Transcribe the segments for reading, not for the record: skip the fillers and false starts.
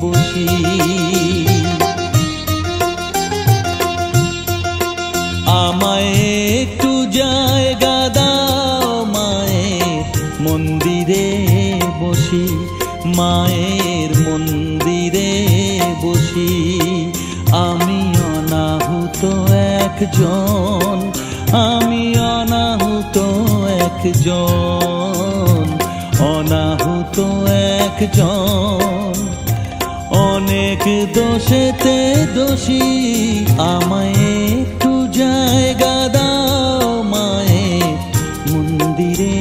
বসি। আমায় একটু জায়গা দাও মায়ের মন্দিরে বসি, মায়ের মন্দিরে বসি। আমি অনাহুত একজন, আমি অনাহুত একজন, অনাহুত একজন। অনেক দোষেতে দোষী, আমায় একটু জায়গা দাও মায়ের মন্দিরে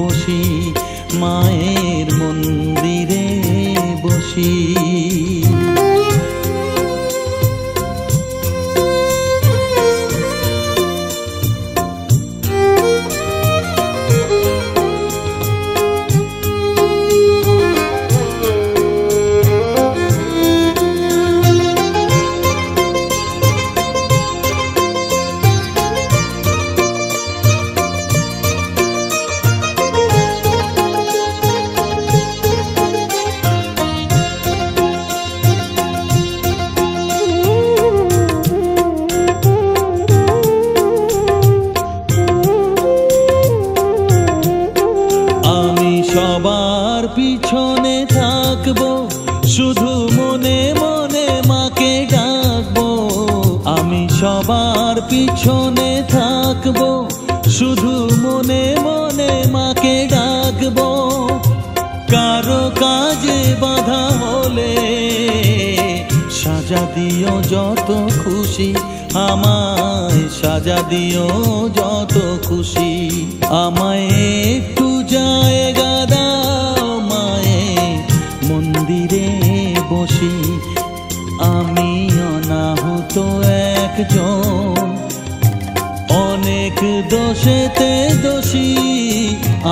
বসি, মায়ের মন্দিরে বসি। সবার পিছনে থাকবো, শুধু মনে মনে মাকে ডাকবো। আমি সবার পিছনে থাকবো, শুধু মনে মনে মাকে ডাকবো। কারো কাজে বাধা হলে সাজা দিও যত খুশি, আমায় সাজা দিও যত খুশি। আমায় একটু জায়গা দাও মায়ের মন্দিরে বসি, আমি অনাহুত একজন। অনেক দোষেতে দোষী,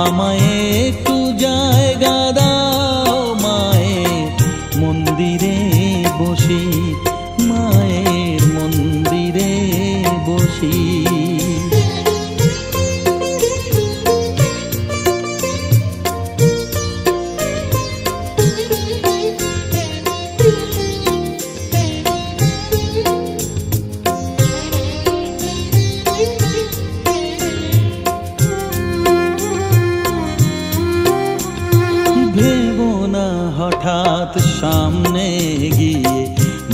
আমায় একটু জায়গা দাও মায়ের মন্দিরে বসি, মায়ের মন্দিরে বসি। ভেবো না হঠাৎ সামনে গিয়ে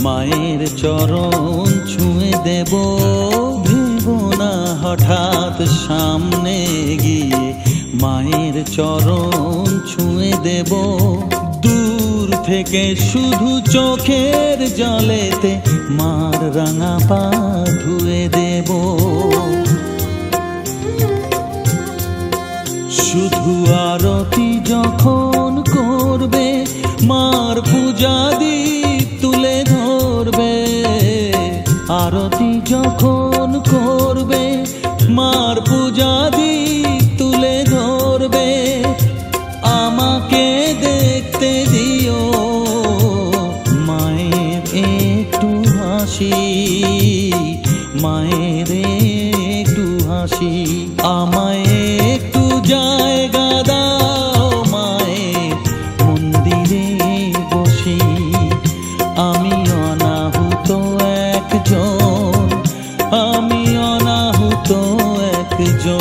মায়ের চরণ ছুঁয়ে দেব, ভেবো না হঠাৎ সামনে গিয়ে মায়ের চরণ ছুঁয়ে দেব। দূর থেকে শুধু চোখের জলেতে মার রাঙা পা ধুয়ে দেব। শুধু আরতি যখন করবে, মার পূজা দীপ তুলে ধরবে। আরতি যখন করবে, মার পূজা দীপ তুলে ধরবে। আমাকে দেখতে দিও মায়ের একটু হাসি, মায়ের একটু হাসি। আমায় একটু জায়গা দাও মায়ের মন্দিরে বসি, আমি অনাহুত একজন, আমি অনাহুত একজন,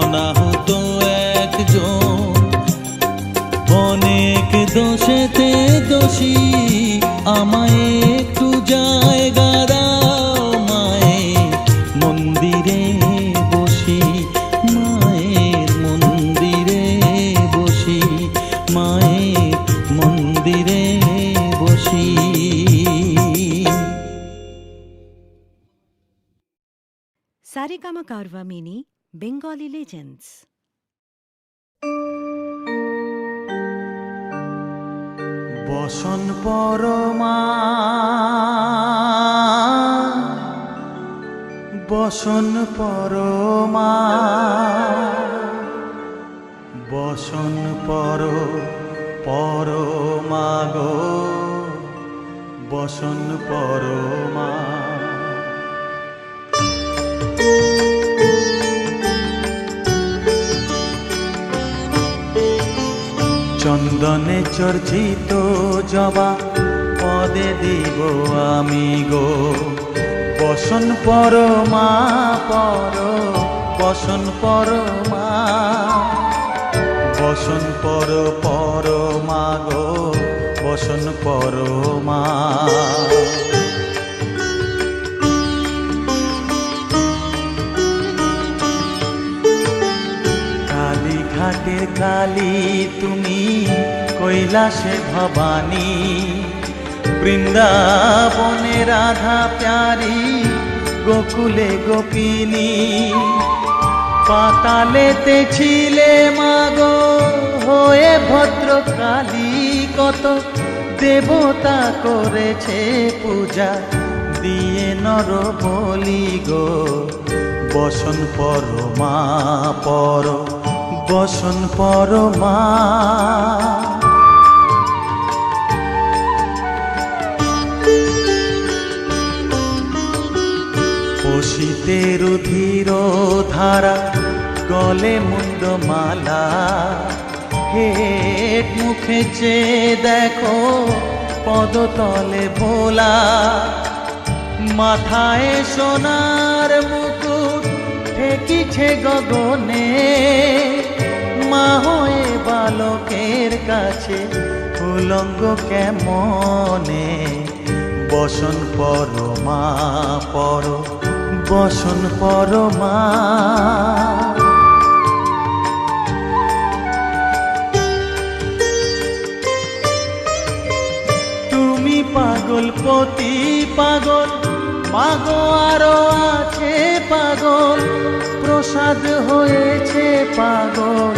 অনাহুত একজন। অনেক দোষেতে দোষী, আমায় একটু জায়গা দাও মায়ের মন্দিরে বসি, মায়ের মন্দিরে বসি, মায়ের মন্দিরে বসি। Saregama Carvaan mini Bengali legends. বসন পরমা, বসন পরমা, বসন পরমা গো, বসন পরমা। চন্দ্র চন্দনে চর্চিত জবা পদে দিব আমি গো, বসন পরমা পর, বসন পরমা, বসন পরমা গো, বসন পরমা। কালীঘাটের কালী তুমি, কৈলাসে ভবানী, বৃন্দাবনে রাধা প্যারি, গোকুলে গোপিনী। পাতালেতে ছিলে মাগো হয়ে ভদ্রকালী, কত দেবতা করেছে পূজা দিয়ে নর বলি গো, বসন পরমা পর, বসন পরমা। পশিতে রুধির ধারা, গলে মুন্ড মালা, হেট মুখে চেয়ে দেখো পদতলে ভোলা। মাথায় সোনার মুকুট ঠেকিছে গগনে, মা হয়ে বালকের কাছে উলঙ্গ কেমনে, বসন পরমা পর, বসন পরমা। তুমি পাগল পতি পাগল, মাগো আরো আছে পাগল, প্রসাদ হয়েছে পাগল,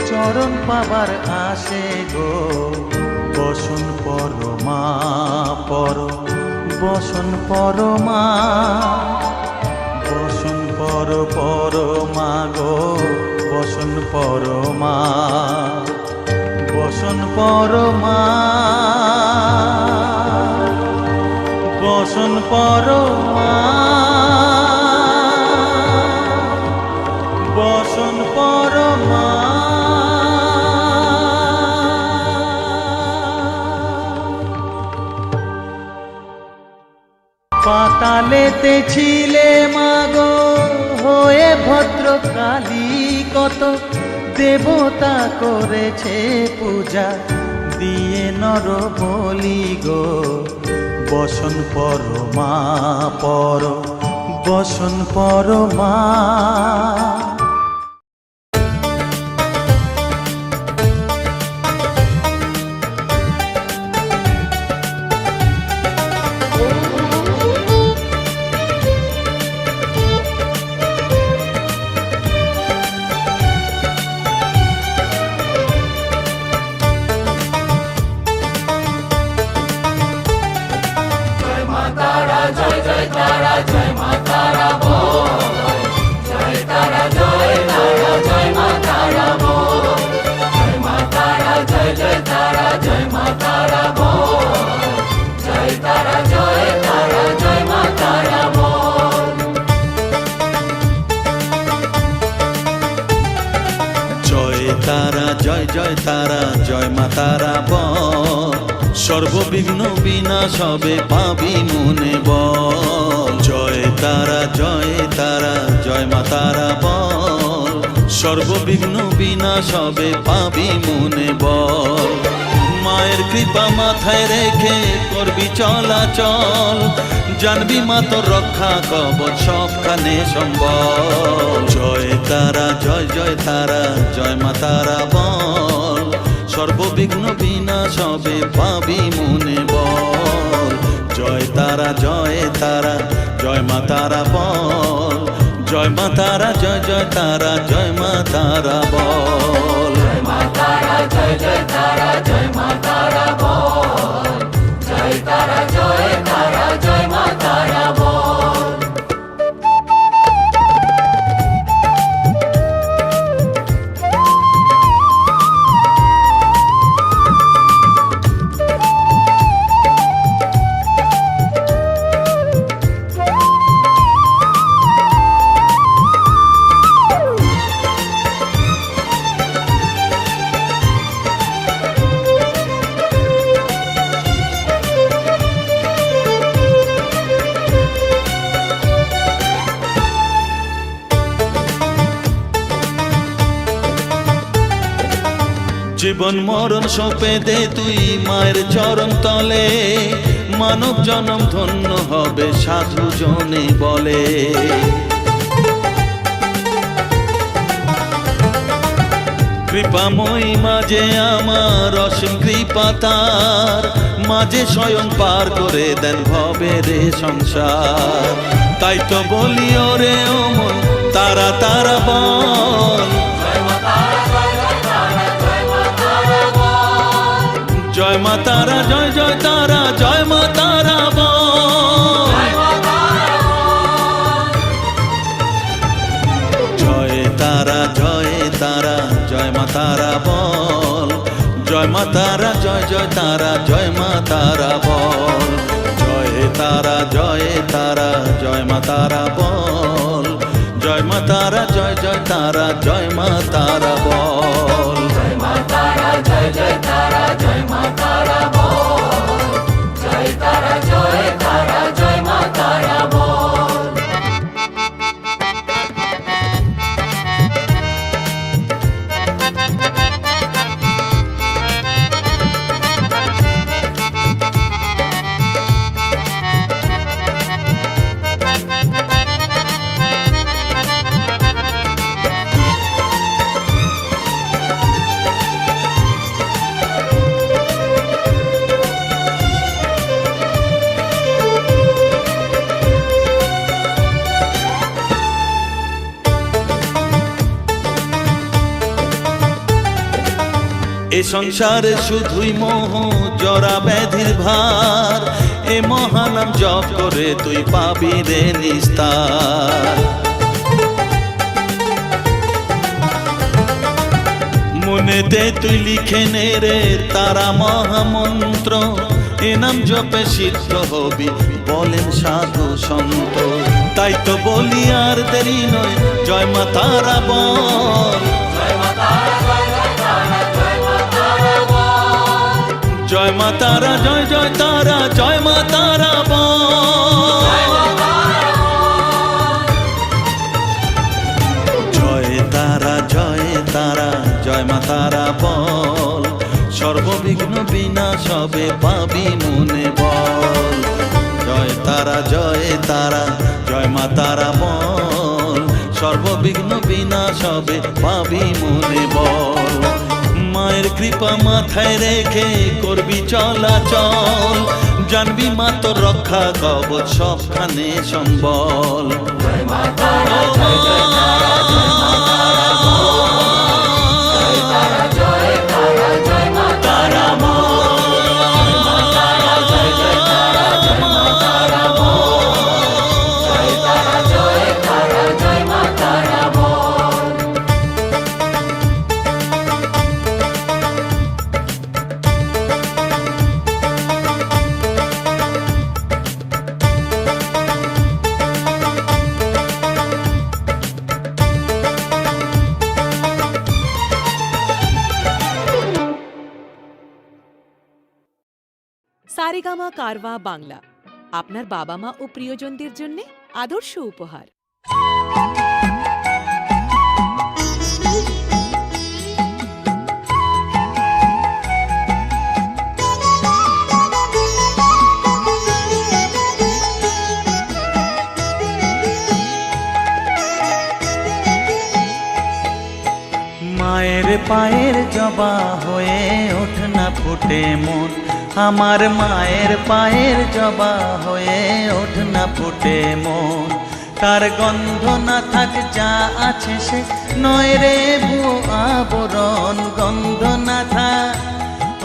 চরণ পাবার আসে গো, বসন পরমা পর, বসন পরমা। বসন পরমা গো, বসন পরমা, বসন পরমা, বসন পরমা, বসন পরমা। পাতালেতে ছিলে মাগো হয়ে ভদ্রকালী, কত দেবতা করেছে পূজা দিয়ে নর বলি গো, বসন পরমা পর, বসন পরমা। তারা জয় জয় তারা, জয় মা তারা বল, সর্ববিঘ্ন বিনাশ হবে পাবি মনে বল। জয় তারা জয় মা তারা বল, সর্ববিঘ্ন বিনাশ হবে পাবি মনে বল। মায়ের কৃপা মাথায় রেখে করবি চলাচল, জানবি মা তোর রক্ষা কবচ সবখানে সম্বল। জয় তারা জয় তারা, জয় মা তারা বল, সর্ববিঘ্ন বিনাশ হবে পাবি মনে বল। জয় তারা জয় মা তারা বল, জয় মা তারা জয় তারা, জয় মা তারা বল। জয় মা তারা জয় তারা, জয় মা তারা বল, জয় তারা জয় মা তারা বল। জীবন মরণ সঁপে দে তুই মায়ের চরণ তলে, মানব জনম ধন্য হবে সাধু জনে বলে। কৃপাময়ী মাঝে আমার অসীম কৃপা তার, মাঝে স্বয়ং পার করে দেন ভবের সংসার। তাই তো বলি ওরে ও মন তারা তারা বল, জয় মা তারা জয় জয় তারা জয় মা তারা বল, জয় তারা জয় তারা জয় মা তারা বল, জয় মা তারা জয় জয় তারা জয় মা তারা বল, জয় তারা জয় তারা জয় মা তারা বল, জয় মা তারা জয় জয় তারা জয় মা তারা বল, জয় মা তারা জয় জয় তারা জয় মা তারা বল, জয় তারা জয় তারা জয় মা তারা বল। এ সংসারে শুধুই মোহ জরা ব্যাধির ভার, এ মহানাম জপ করে তুই পাবি রে নিস্তার। মনেতে তুই লিখে নে রে তারা মহামন্ত্র, এ নাম জপে সিদ্ধ হবি বলেন সাধু সন্ত। তাই তো বলি আর দেরি নয় জয় মা তারা বল, জয় মা তারা জয় জয় তারা জয় মা তারা বল, জয় মা তারা জয় জয় তারা জয় মা তারা বল, জয় তারা জয় তারা জয় মা তারা বল, সর্ববিঘ্ন বিনাশ হবে পাবি মনে বল, জয় তারা জয় তারা জয় মা তারা বল, সর্ববিঘ্ন বিনাশ হবে পাবি মনে বল। মায়ের কৃপা মাথায় রেখে করবি চলাচল, জানবি মা তোর রক্ষা কবচ সবখানে সম্বল। জয় মা তারা জয় জয় তারা জয় মা তারা বল, জয় তারা জয় তারা জয় মা তারা বল, জয় মা তারা জয় জয় তারা জয় মা তারা বল, জয় তারা জয় তারা জয় মা তারা বল। সারেগামা কারওয়া বাংলা আপনার বাবা মা ও প্রিয়জনদের জন্য আদর্শ উপহার। মায়ের পায়ের জবা হয়ে ওঠ না ফুটে মন, আমার মায়ের পায়ের জবা হয়ে ওঠ না ফুটে মন। তার গন্ধ না থাক যা আছে সে নয় রে ভুয়ো আবরণ, গন্ধ না থাক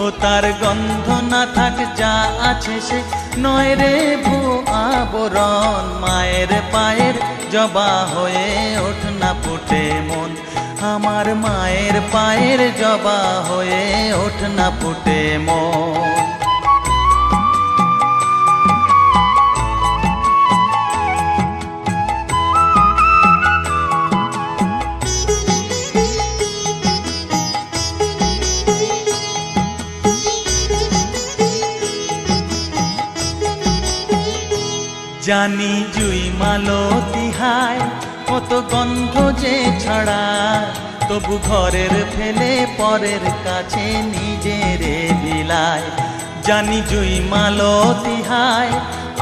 ও তার গন্ধ না থাক যা আছে সে নয় রে ভুয়ো আবরণ। মায়ের পায়ের জবা হয়ে ওঠ না ফুটে মন, আমার মায়ের পায়ের জবা হয়ে ওঠ না ফুটে মন। জানি জুই মালতি হায় কত গন্ধ যে ছড়ায়, তবু ঘরের ফেলে পরের কাছে নিজেরে বিলায়। জানি জুই মালতী হায়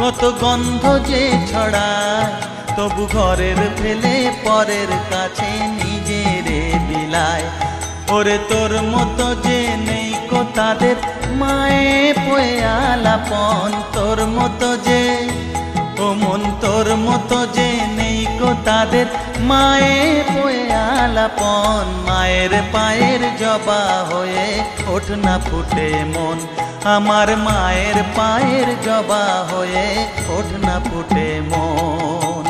কত গন্ধ যে ছড়ায়, তবু ঘরের ফেলে পরের কাছে নিজেরে বিলায়। ওরে তোর মতো যে নেই কো তাদের মায়ে পয়ে আলাপন, তোর মতো যে ও মন তোর মতো যে নেই কো তাদের মায়ে পয়ে আলাপন। মায়ের পায়ের জবা হয়ে ওঠ না ফুটে মন, আমার মায়ের পায়ের জবা হয়ে ওঠ না ফুটে মন।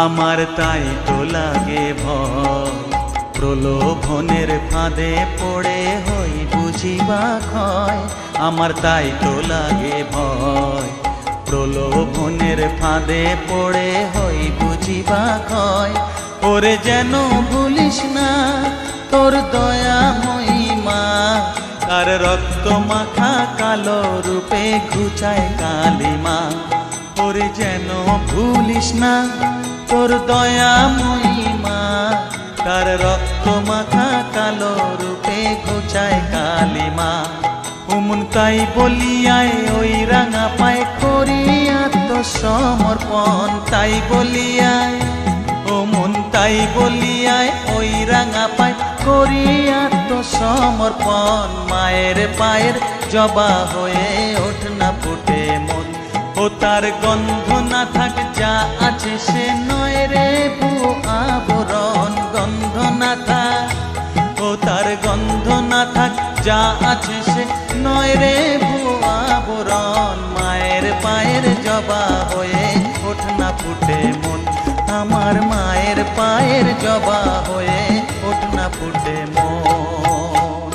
আমার তাই তো লাগে ভয়, প্রলোভনের ফাঁদে পড়ে হই বুঝিবা ক্ষয়। আমার তাই তো লাগে ভয়, প্রলোভনের ফাঁদে পড়ে হই বুঝিবা ক্ষয়। ওরে যেন ভুলিস না তোর দয়া মহিমা, কার রক্ত মাখা কালো রূপে ঘুচায় কালিমা। ওরে যেন ভুলিস না তোর দয়া মহিমা, কার রক্ত মাখা কালো রূপে ঘুচায় কালিমা। উমন তাই বলিয়ায় ওই রাঙা পায় করি আত্মসমর্পণ, তাই বলিয়ায় ও মন তাই বলিয়ায় ওই রাঙা পায় করি আত্মসমর্পণ। মায়ের পায়ের জবা হয়ে ওঠ না ফুটে মন, ও তার গন্ধ না থাক যা আছে সে নয় রে ভুয়ো আবরণ। গন্ধ না থাক ও তার গন্ধ না থাক যা আছে সে নয় রে ভুয়ো আবরণ। মায়ের পায়ের জবা হয়ে ওঠ না ফুটে মন, আমার মায়ের পায়ের জবা হয়ে ওঠ না ফুটে মন।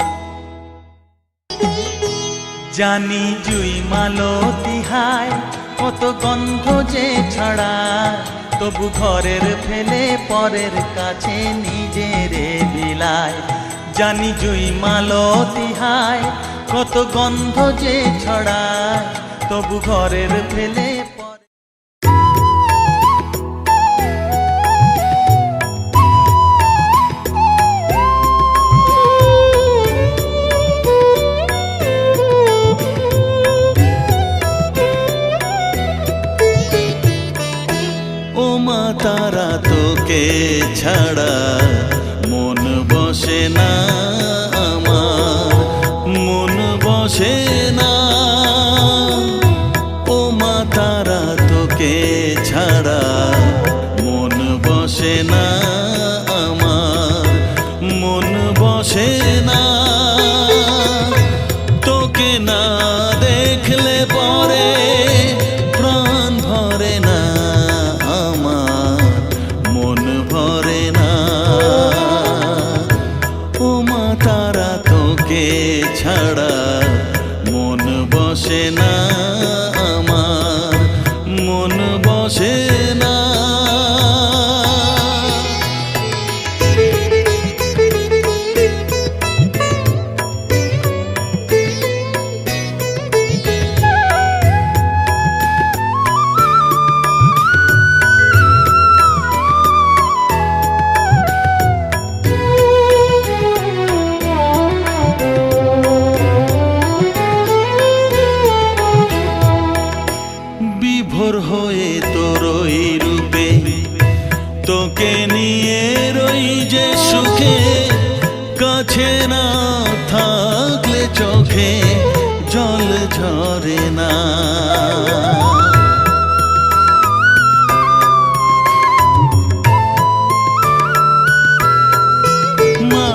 জানি জুই মালতী হায় কত গন্ধ যে ছড়ায়, তবু ঘরের ফেলে পরের কাছে নিজেরে বিলায়। জানি জুই মালতী হায় কত গন্ধ যে ছড়ায়, তবু ঘরের ফেলে তারা তোকে ছাড়া মন বসে না আমার, মন বসে না। ও মা তারা তোকে ছাড়া মন বসে না আমার, মন বসে না। তোকে না দেখলে পরে প্রাণ ভরে না, ছাড়া মন বসে না আমার, মন বসে না। বিভোর হয়ে তোরই রূপে তোকে নিয়ে রই যে সুখে, কাছে না থাকলে চোখে জল ঝরে না। মা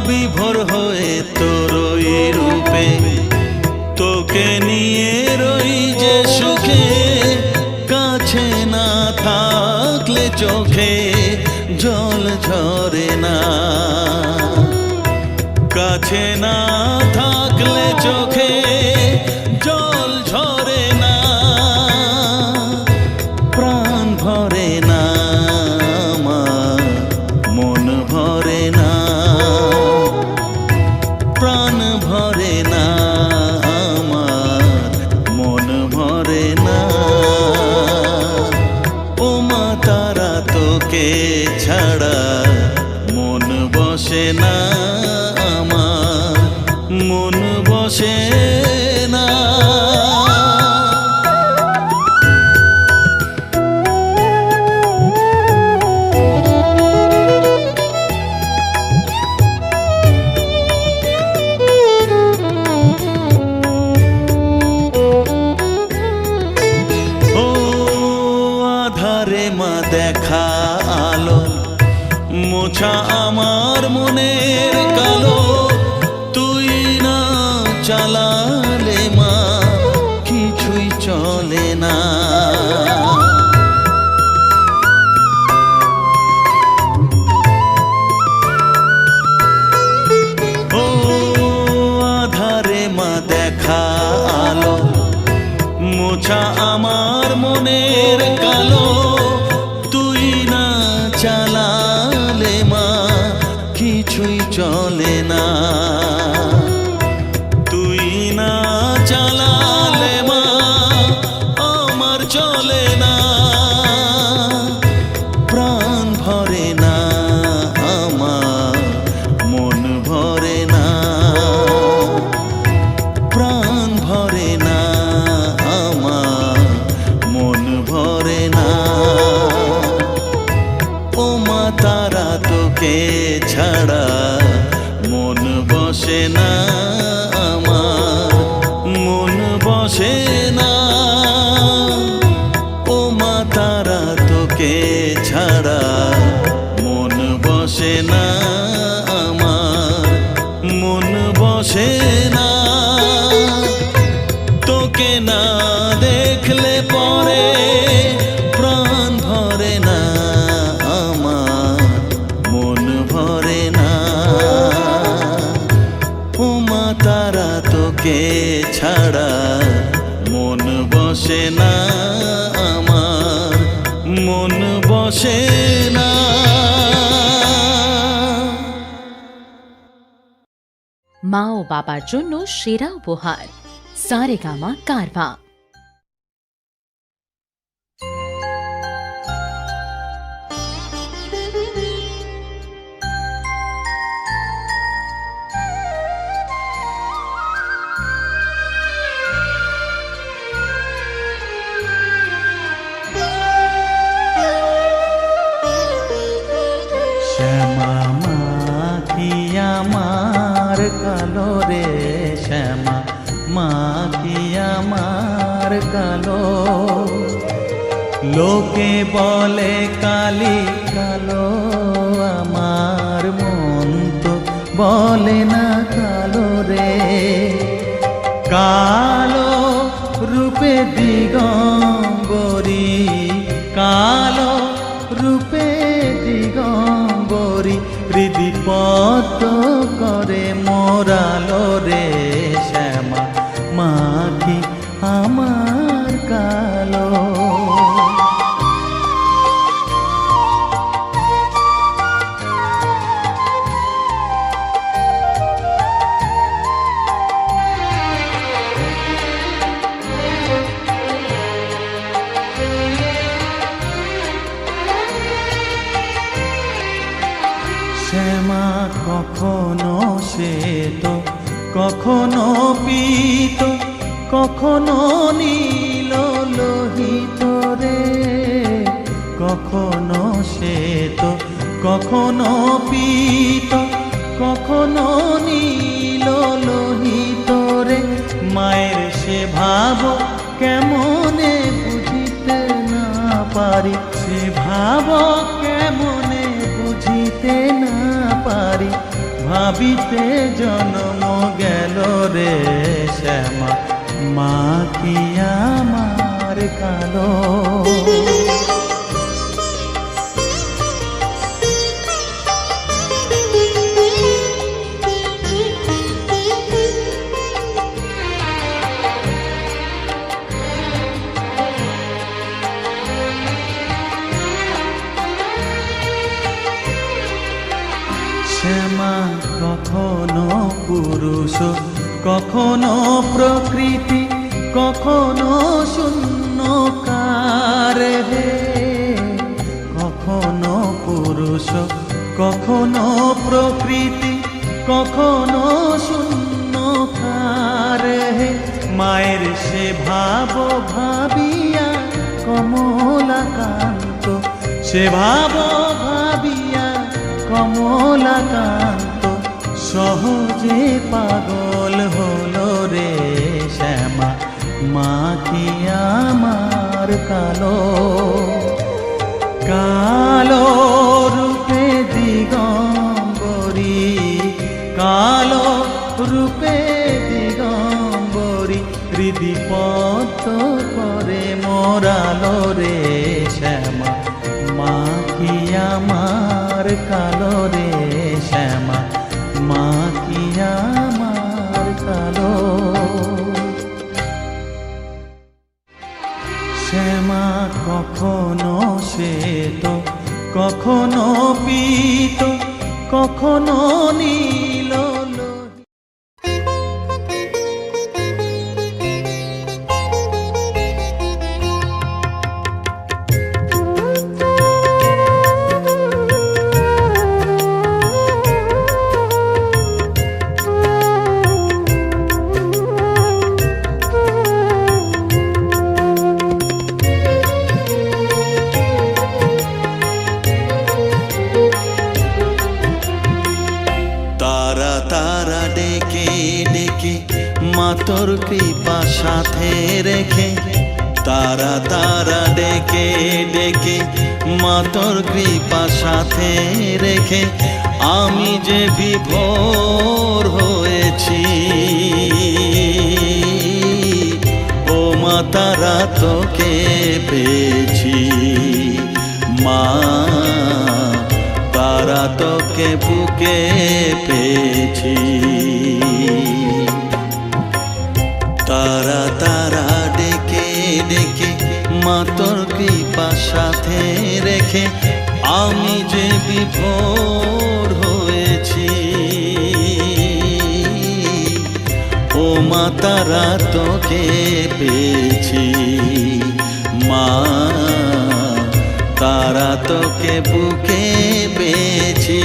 বিভোর হয়ে তোরই রূপে তোকে নিয়ে রই যে সুখে, কাছে না থাকলে চোখে জল ঝরে না। কাছে না থাকলে চোখে জল ঝরে না, প্রাণ ভরে না। বসে না। ও আধারে মা দেখা আলো, মোছা আমার মনের কালো, তুই না চালালে মা কিছুই চলে না। ও আধারে মা দেখা আলো, মোছা আমার মনের কালো, তুই না চালালে মা কিছুই চলে না। তুই না চালালে মা আমার চলে না। প্রাণ ভরে না আমার, মন ভরে না। প্রাণ ভরে না আমার, মন ভরে না। ও মা তারা তোকে ছাড়া মন বসে না আমার, মন বসে না। ও মা তারা তোকে ছাড়া মন বসে না আমার, মন বসে না। তোকে না দেখলে পরে প্রাণ ভরে না আমার, মন ভরে না। ও মা তারা তোকে ছাড়া মন বসে না আমার, মন বসে না। মা ও বাবার জন্য সেরা উপহার সারেগামা কারভা। শ্যামা মা কি আমার কালো রে, শ্যামা মা কি আমার কালো। লোকে বলে কালি কালো, আমার মন তো বলে না কালো রে। কালো রূপে দিগম্বরী, কালো রূপে দিগম্বরী, হৃদিপত করে মোরালো রে। শ্যামা মা কি আমার কালো। শ্যামা কখনো শ্বেত, কখনো পীত, কখনো নীল লোহিত রে। কখনো শ্বেত, কখনো পীত, কখনো নীল লোহিত রে। মায়ের সে ভাব কেমনে বুঝিতে না পারি, সে ভাব কেমনে বুঝিতে না পারি। ভাবিতে জন্ম গেল রে শ্যামা মা কি আমার কালো। শ্যামা কখনো পুরুষ, কখনো প্রকৃতি, কখনো শূন্যকার হে। কখনো পুরুষ, কখনো প্রকৃতি, কখনো শূন্যকার মায়ের সে ভাবো ভাবিয়া কমলাকান্ত, সে ভাবো ভাবিয়া কমলাকান্ত, সহজে পাগল হলো রে শ্যামা, মা কি আমার কালো, কালো রূপে দিগম্বরী, কালো রূপে দিগম্বরী, হৃদি পদ্ম করে মোরালো রে শ্যামা, মা কি আমার কালো রে শ্যামা, মা কি আমার কালো। শ্যামা কখনো শ্বেত, কখনো পীত, কখনো নীল লোহিত। তারা তারা ডেকে ডেকে মা তোর কৃপা সাথে রেখে, তারা তারা ডেকে ডেকে মা তোর কৃপা সাথে রেখে, আমি যে বিভোর হয়েছি, ও মা তারা তোকে পেয়েছি, মা তারা তোকে বুকে পেয়েছি। তারা তারা ডেকে ডেকে মা তোর কৃপা সাথে রেখে, আমি যে বিভোর হয়েছি, ও মা তারা তোকে পেয়েছি, মা তারা তোকে বুকে পেয়েছি।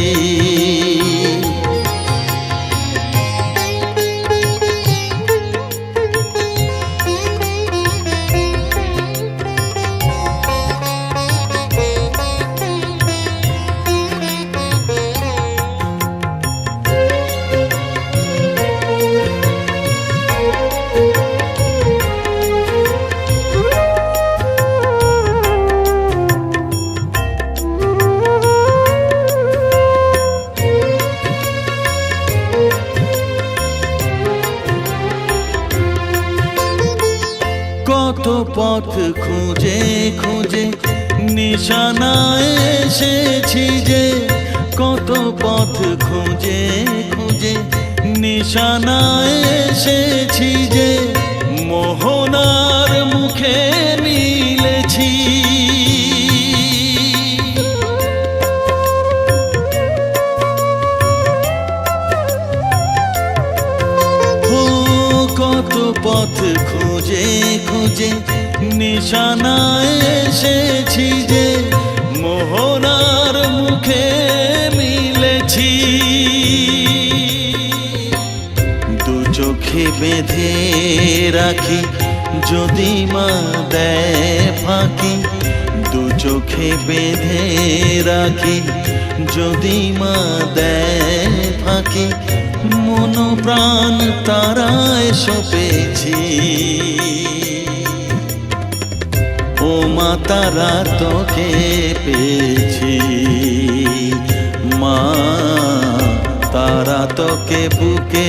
কত পথ খুঁজে খুঁজে নিশানায় এসেছি যে, কত পথ খুঁজে খুঁজে নিশানায় এসেছি যে, মোহনার মুখে মিলেছি। কত পথ খুঁজে খুঁজে নিশানায় এসেছি যে, মোহনার মুখে মিলেছি। দু চোখে বেঁধে রাখি যদি মা দেয় ফাঁকি, দু চোখে বেঁধে রাখি যদি মা দেয় ফাঁকি, মন প্রাণ তারায় সপেছি, ও মা তারা তোকে পেয়েছি, মা তারা তোকে বুকে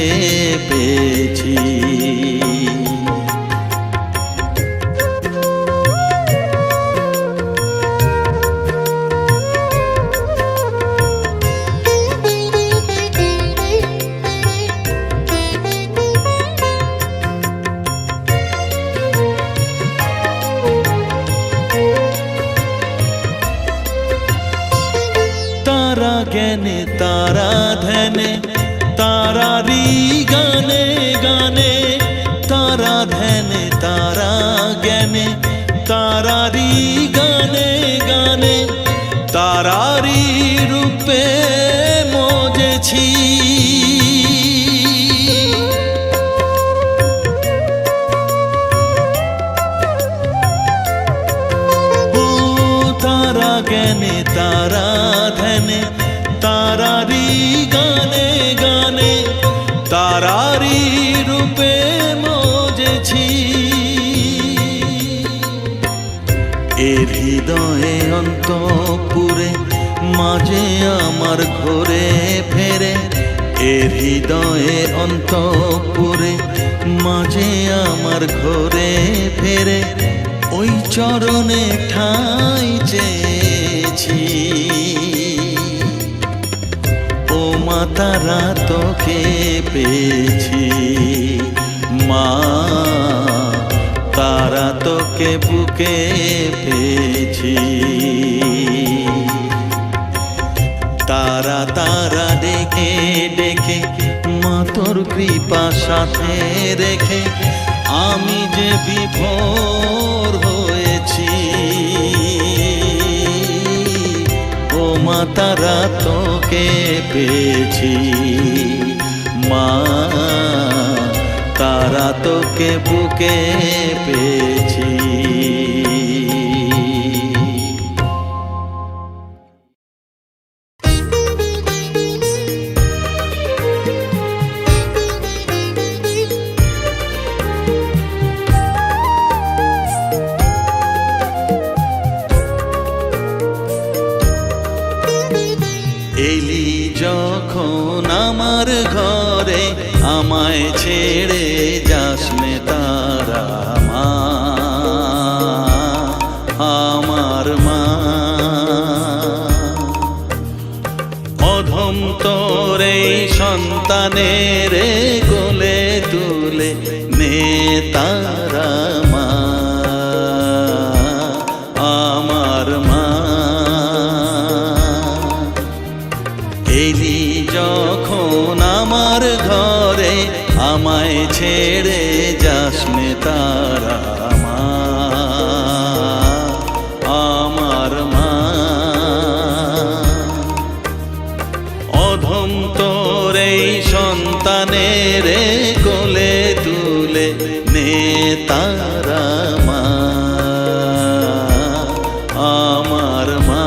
পেয়েছি। তারা জ্ঞানে তারা ধ্যানে তারারি গানে গানে, তারা ধ্যানে তারা জ্ঞানে তারারি গানে গানে, তারারি রূপে মজেছি। জ্ঞানে তারা ধ্যানে তারারি গানে গানে তারারি রূপে মজেছি এর হৃদয়ে অন্তঃপুরে মাঝে আমার ঘরে ফেরে এর হৃদয়ে অন্তঃপুরে মাঝে আমার ঘরে ফেরে ওই চরণে ঠাঁই চেয়েছি ও মা তারা তোকে পেয়েছি মা তারা তোকে বুকে পেয়েছি তারা তারা ডেকে ডেকে মা তোর কৃপা সাথে রেখে আমি যে বিভোর হয়েছি ও মা তারা তোকে পেয়েছি মা তারা তোকে বুকে পেয়েছি এলি যখন আমার ঘরে আমায় ছেড়ে যাস নে তারা মা আমার মা অধম তোর এই সন্তানের কোলে তুলে নে তারা মা আমার মা এলি যখন আমার ঘরে আমায় ছেড়ে যাস নে তারা মা আমার মা অধম তোর এই সন্তানের কোলে তুলে নে তারা মা আমার মা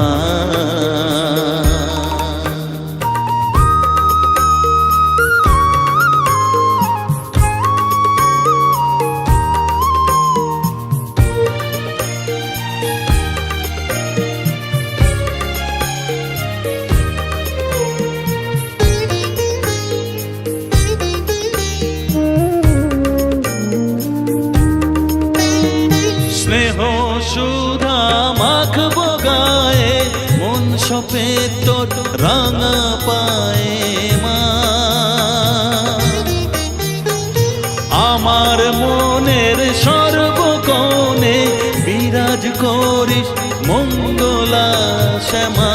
স্নেহ সুধা মাখবো গায়ে মন সপে তোর রাঙা পায়ে মা আমার মনের সর্বকোণে বিরাজ করিস মঙ্গলা শ্যামা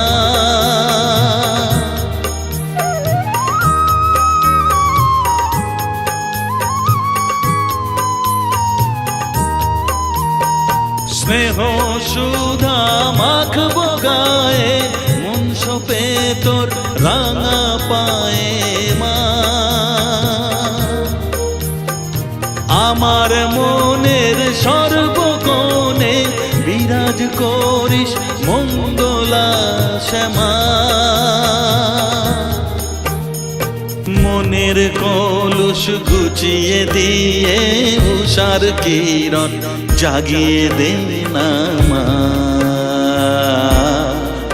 স্নেহ সুধা মাখবো গায়ে মন সপে তোর রাঙা পায়ে মা আমার মনের সর্বকোণে বিরাজ করিস মঙ্গলা শ্যামা মনের কলুষ গুছিয়ে দিয়ে উষার কিরণ জাগিয়ে দে না মা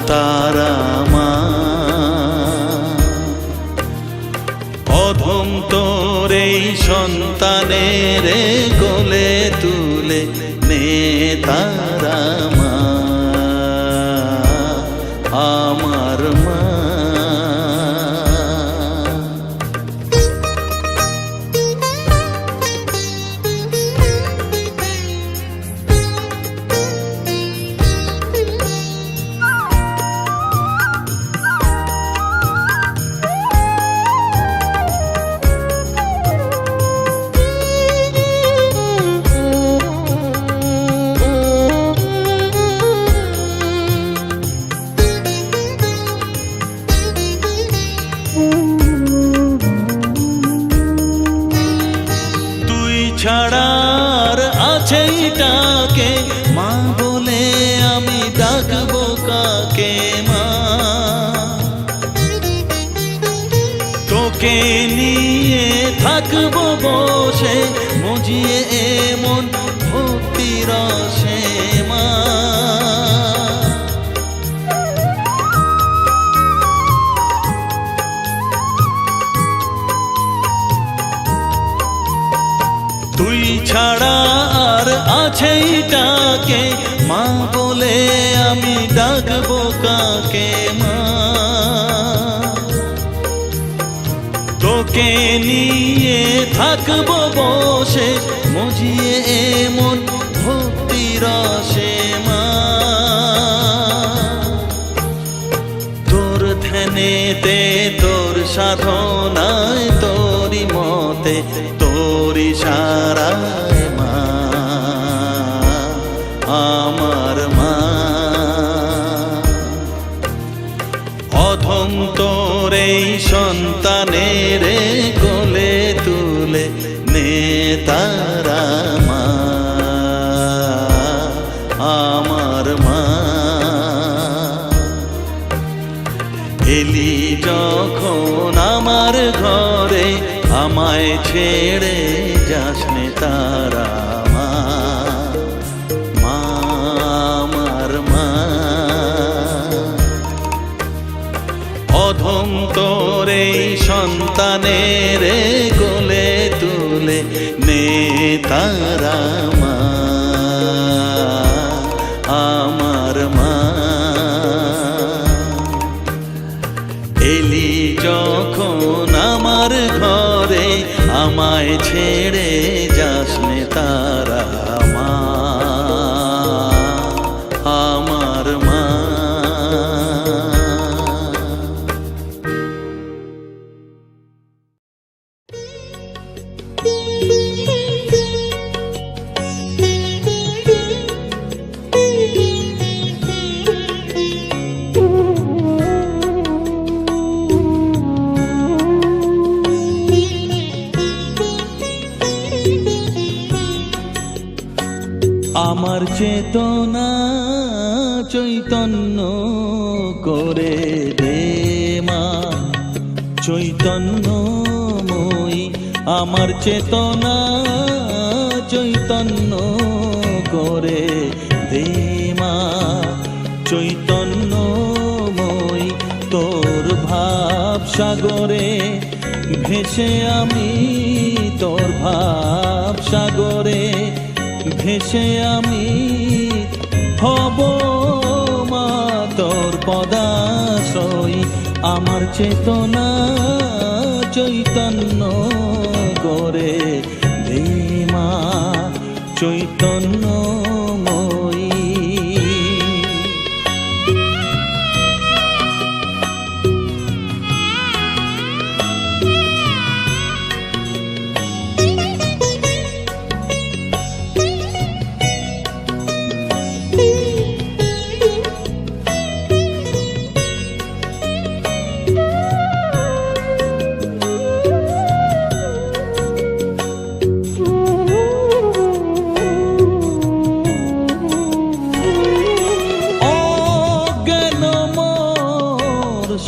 তারা মা অধম তোর এই সন্তানের কোলে তুলে নে তারা মা আমার মা ছাড়ার আছে ডাকে মা বলে আমি ডাকবো কাকে মা, তোকে নিয়ে থাকবো বসে মজিয়ে এমন ভক্তি রসে মা। তুই ছাড়া আর আছেই ডাকে মা বলে আমি ডাকবো কাকে মা, তোকে নিয়ে থাকবো বসে মজিয়ে এমন ভক্তি রসে মা। তোর ধ্যানেতে তোর সাধনায় তোরি মতে তোরি সারায় মা আমার মা। অধম তোর এই সন্তানের কোলে তুলে নে তারা মা আমার মা। এলি যখন আমার ঘরে আমায় ছেড়ে যাস নে তারা মা মা আমার মা। অধম তোর এই সন্তানের কোলে তুলে নে তারা মা আমার মা। এলি যখন আমার ঘরে আমায় ছেড়ে যাস নে তারা মা আমার মা। আমার চেতনা চৈতন্য করে দে মা চৈতন্যময়ী। আমার চেতনা চৈতন্য করে দে মা চৈতন্যময়ী। তোর ভাব সাগরে ভেসে আমি, তোর ভাব সাগরে ভেসে আমি হব মা তোর পদাশ্রয়ী। আমার চেতনা চৈতন্য করে দে মা চৈতন্যময়ী।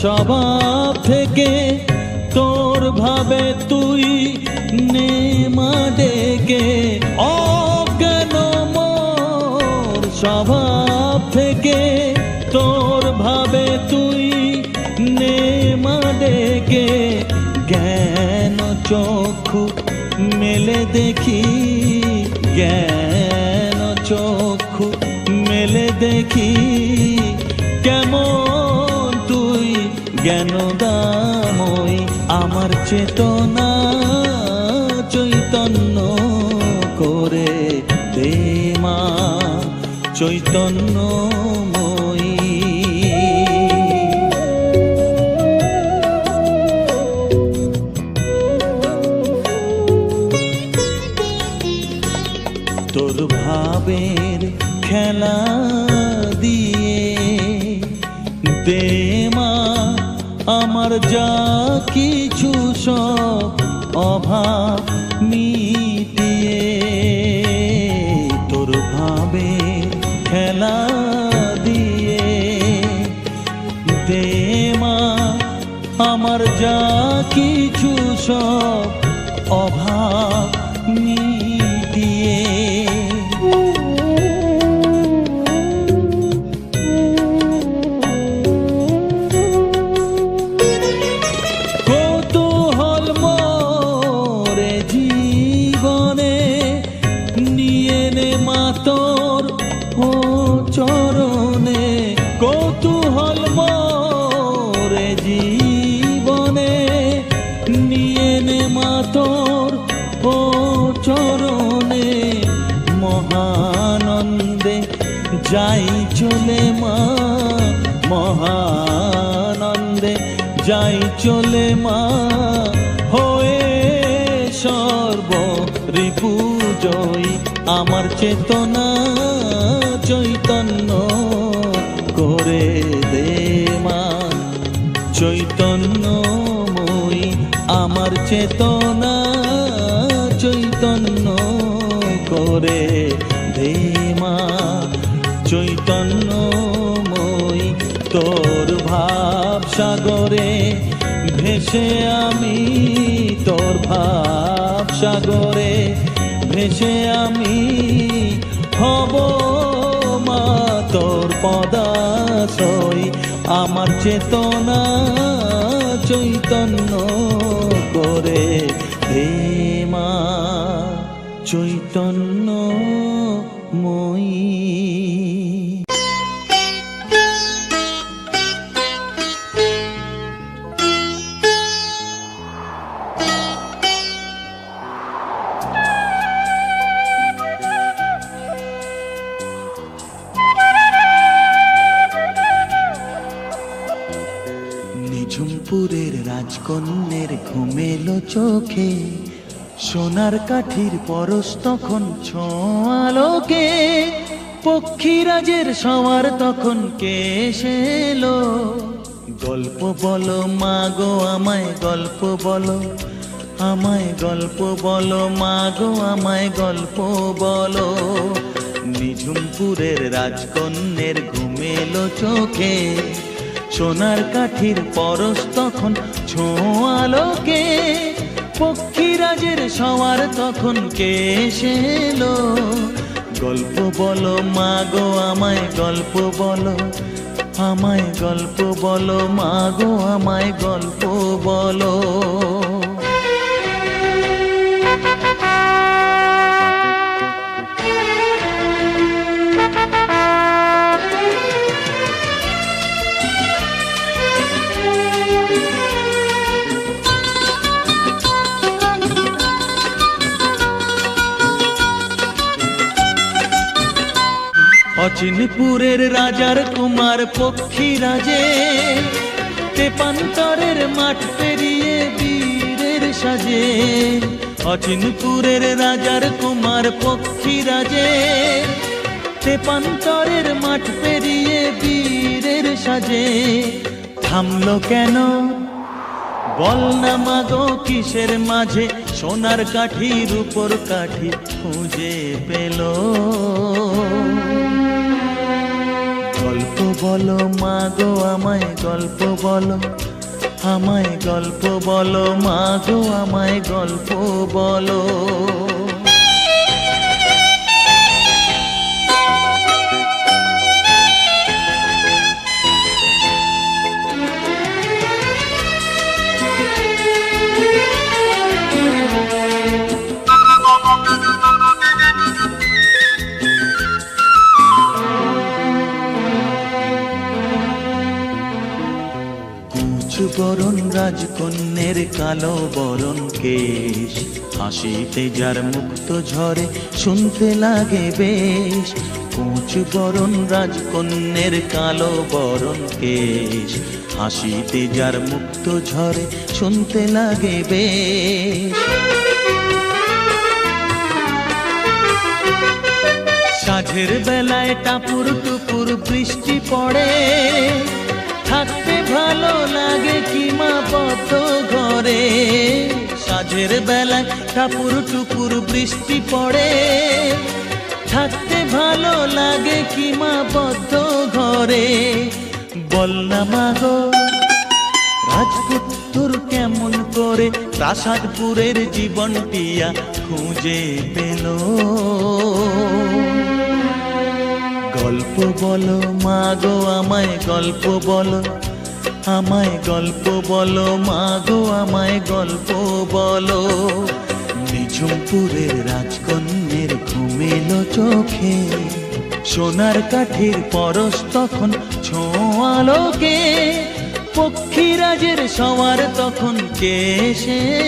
স্বভাব থেকে তোর ভাবে তুই নে মা ডেকে। অজ্ঞান মোর স্বভাব থেকে তোর ভাবে তুই নে মা ডেকে। জ্ঞান চক্ষু মেলে দেখি, জ্ঞান চক্ষু মেলে দেখি কেমন তুই জ্ঞানদাময়ী। আমার চেতনা চৈতন্য করে দে মা চৈতন্যময়ী। তোর ভাবের খেলা দিয়ে দে মা আমার যা কিছু সব অভাব মিটিয়ে। তোর ভাবের খেলা দিয়ে সব অভাব মিটিয়ে। কৌতূহল মোরে জীবনে নিয়ে নে মা তোর ও চরণে। কৌতূহল মোরে জীবনে নিয়ে নে মা তোর ও চরণে। মহানন্দে যাই চলে মা, মহানন্দে যাই চলে মা, হয়ে সর্ব রিপু জয়ী। আমার চেতনা চৈতন্য করে দে মা, চৈতন্যময়ী। আমার চেতনা চৈতন্য করে দে মা, চৈতন্যময়ী। তোর ভাব সাগরে ভেসে আমি, তোর ভাব সাগরে ভেসে আমি হব মা তোর পদাশ্রয়ী। আমার চেতনা চৈতন্য করে হে মা, চৈতন্যময়ী। নিঝুমপুরের রাজকন্যের ঘুমেলো চোখে, সোনার কাঠির পরশ তখন ছোঁয়ালোকে। পক্ষীরাজের সওয়ার তখন কে এলো, গল্প বলো মা গো আমায় গল্প বলো, আমায় গল্প বলো মা গো আমায় গল্প বলো। নিঝুমপুরের রাজকন্যের ঘুমেলো চোখে, সোনার কাঠির পরশ তখন ছোঁয়ালোকে। পক্ষীরাজের সওয়ার তখন কে এলো, গল্প বলো মা গো আমায় গল্প বলো, আমায় গল্প বলো মা গো আমায় গল্প বলো। অচিনপুরের রাজার কুমার পক্ষীরাজে, তেপান্তরের মাঠ পেরিয়ে বীরের সাজে। অচিনপুরের রাজার কুমার পক্ষীরাজে, তেপান্তরের মাঠ পেরিয়ে বীরের সাজে। থামলো কেন বল না মাগো কিসের মাঝে, সোনার কাঠির উপর কাঠি খুঁজে পেল। গল্প বলো মা গো আমায় গল্প বলো, আমায় গল্প বলো মা গো আমায় গল্প বলো। বরণ রাজকন্যের কালো বরণ কেশ, হাসিতে যার মুক্ত ঝরে শুনতে লাগে বেশ। কুচ বরণ রাজকন্যের কালো বরণ কেশ, হাসিতে যার মুক্ত ঝরে শুনতে লাগে বেশ। সাঁঝের বেলায় টাপুর টুপুর বৃষ্টি পড়ে, থাকতে ভালো লাগে কি মা বদ্ধ ঘরে। সাঁঝের বেলায় টাপুর টুপুর বৃষ্টি পড়ে, থাকতে ভালো লাগে কি মা বদ্ধ ঘরে। বল না মা গো রাজপুত্র কেমন করে করে প্রাসাদপুরের জীবনটিয়া খুঁজে পেল। গল্প বলো মা গো আমায় গল্প বলো, আমায় গল্প বলো মা গো আমায় গল্প বলো। নিঝুমপুরের রাজকন্যের ঘুমেলো চোখে, সোনার কাঠির পরশ তখন ছোঁয়ালোকে। পক্ষীরাজের সওয়ার তখন কে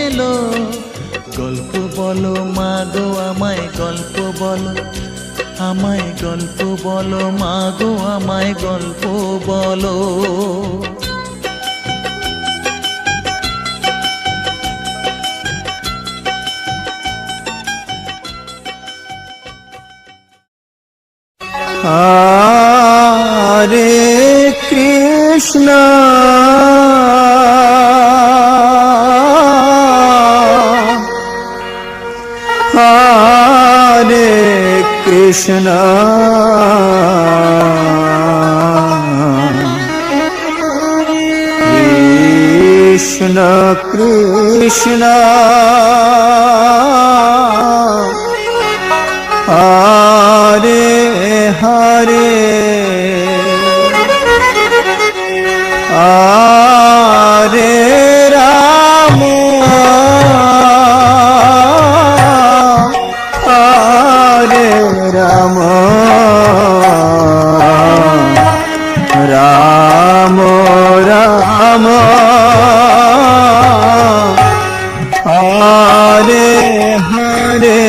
এলো। গল্প বলো মা গো আমায় গল্প বলো, আমায় গল্প বলো মা গো আমায় গল্প বলো। হরে কৃষ্ণ হরে কৃষ্ণ কৃষ্ণ কৃষ্ণ হরে হরে হরে রাম হরে রাম রাম রাম হরে হরে।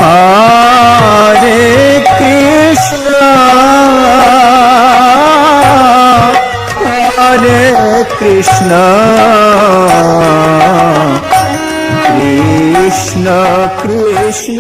হরে কৃষ্ণ হরে কৃষ্ণ কৃষ্ণ কৃষ্ণ